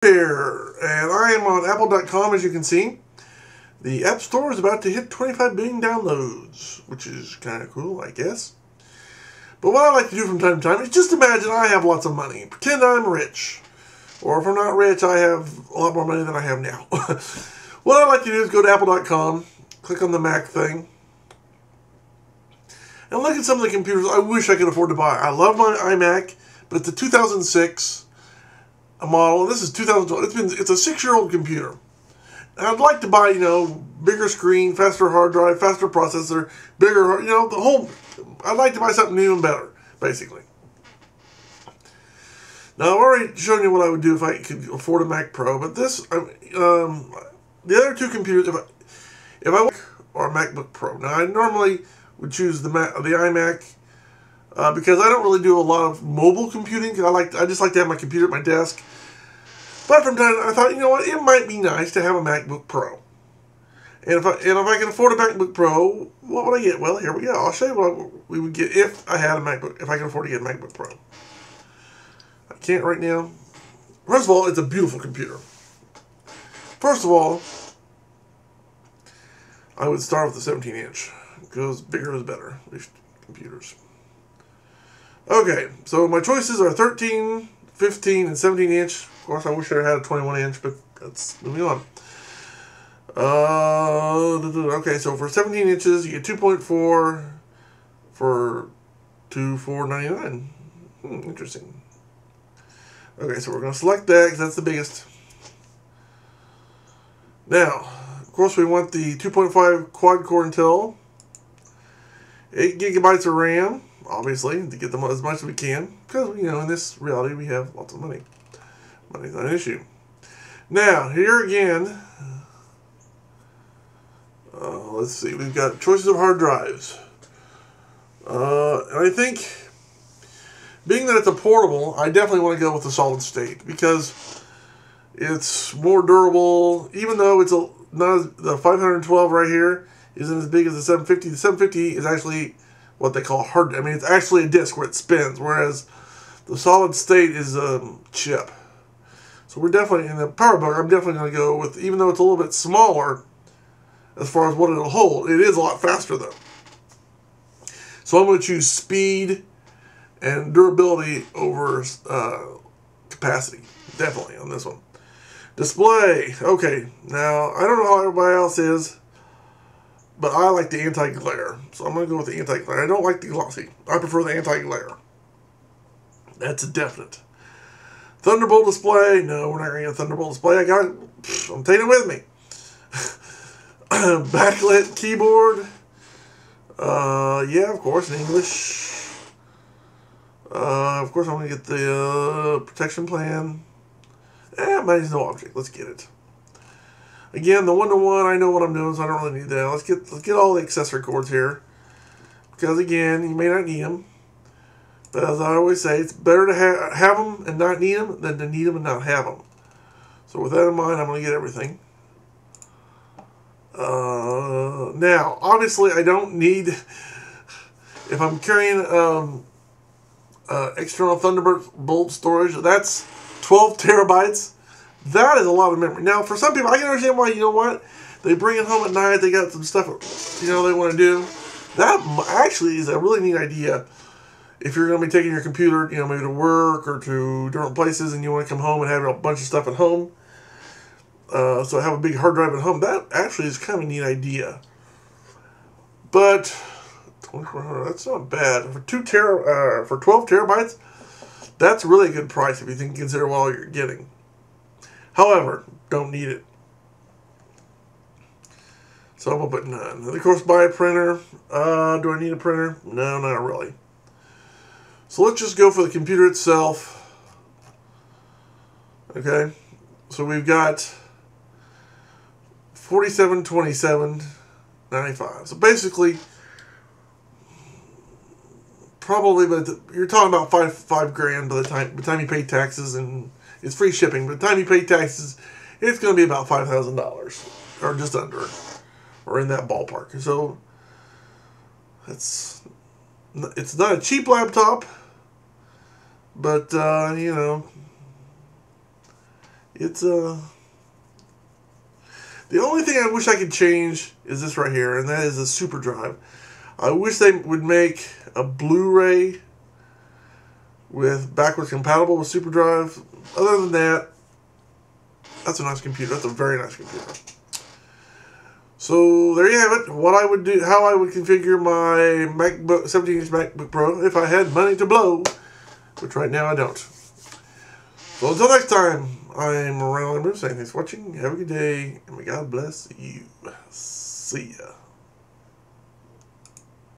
Here, and I am on Apple.com, as you can see. The App Store is about to hit 25 billion downloads, which is kind of cool, I guess. But what I like to do from time to time is just imagine I have lots of money. Pretend I'm rich. Or if I'm not rich, I have a lot more money than I have now. What I like to do is go to Apple.com, click on the Mac thing, and look at some of the computers I wish I could afford to buy. I love my iMac, but it's a 2006 model. This is 2012. It's a 6-year-old computer. And I'd like to buy, bigger screen, faster hard drive, faster processor, bigger, the whole. I'd like to buy something new and better, basically. Now, I've already shown you what I would do if I could afford a Mac Pro, but this, the other two computers, if I or a MacBook Pro. Now, I normally would choose the iMac because I don't really do a lot of mobile computing. I just like to have my computer at my desk. But from time to time, I thought, it might be nice to have a MacBook Pro. And if I can afford a MacBook Pro, what would I get? Well, here we go. I'll show you what we would get if I had a MacBook, if I can afford to get a MacBook Pro. I can't right now. First of all, it's a beautiful computer. First of all, I would start with the 17-inch. Because bigger is better, these computers. Okay, so my choices are 13, 15, and 17-inch. Of course, I wish I had a 21-inch, but that's moving on. Okay, so for 17 inches, you get 2.4 for $24.99. Interesting. Okay, so we're going to select that because that's the biggest. Now, of course, we want the 2.5 quad-core Intel. 8 gigabytes of RAM, obviously, to get them as much as we can. Because, in this reality, we have lots of money. Money's not an issue. Now, here again, let's see, we've got choices of hard drives. And I think, being that it's a portable, I definitely want to go with the solid state. Because it's more durable, even though it's the 512 right here isn't as big as the 750. The 750 is actually what they call hard. I mean, it's actually a disk where it spins, whereas the solid state is a chip. So we're definitely, in the PowerBook, I'm definitely going to go with, even though it's a little bit smaller as far as what it'll hold, it is a lot faster though. So I'm going to choose speed and durability over capacity, definitely on this one. Display, okay, now I don't know how everybody else is, but I like the anti-glare, so I'm going to go with the anti-glare. I don't like the glossy. I prefer the anti-glare. That's a definite. Thunderbolt display, no, we're not going to get a Thunderbolt display. I got it. I'm taking it with me. Backlit keyboard. Yeah, of course, in English. Of course, I'm going to get the protection plan. Manage no object. Let's get it. Again, the 1-to-1, I know what I'm doing, so I don't really need that. Let's get all the accessory cords here. Because, again, you may not need them. But as I always say, it's better to have them and not need them than to need them and not have them. So with that in mind, I'm going to get everything. Now, obviously, I don't need... If I'm carrying external Thunderbolt storage, that's 12 terabytes. That is a lot of memory. Now, for some people, I can understand why, they bring it home at night, they got some stuff, they want to do. That actually is a really neat idea. If you're going to be taking your computer, maybe to work or to different places, and you want to come home and have a bunch of stuff at home, so have a big hard drive at home, that actually is kind of a neat idea. But 2,400, that's not bad. For 12 terabytes, that's really a good price if you consider what all you're getting. However, don't need it. So I'm going to put none. And of course, buy a printer. Do I need a printer? No, not really. So let's just go for the computer itself. Okay. So we've got 4727.95. So basically, probably, but you're talking about five grand by the time you pay taxes, and it's free shipping. By the time you pay taxes, it's going to be about $5,000 or just under, or in that ballpark. So it's not a cheap laptop, but It's the only thing I wish I could change is this right here, and that is a super drive. I wish they would make a Blu-ray with backwards compatible with super drive. Other than that, that's a nice computer. That's a very nice computer. So there you have it. What I would do, how I would configure my MacBook 17-inch MacBook Pro if I had money to blow, which right now I don't. So until next time, I'm Ronald saying thanks for watching. Have a good day, and may God bless you. See ya.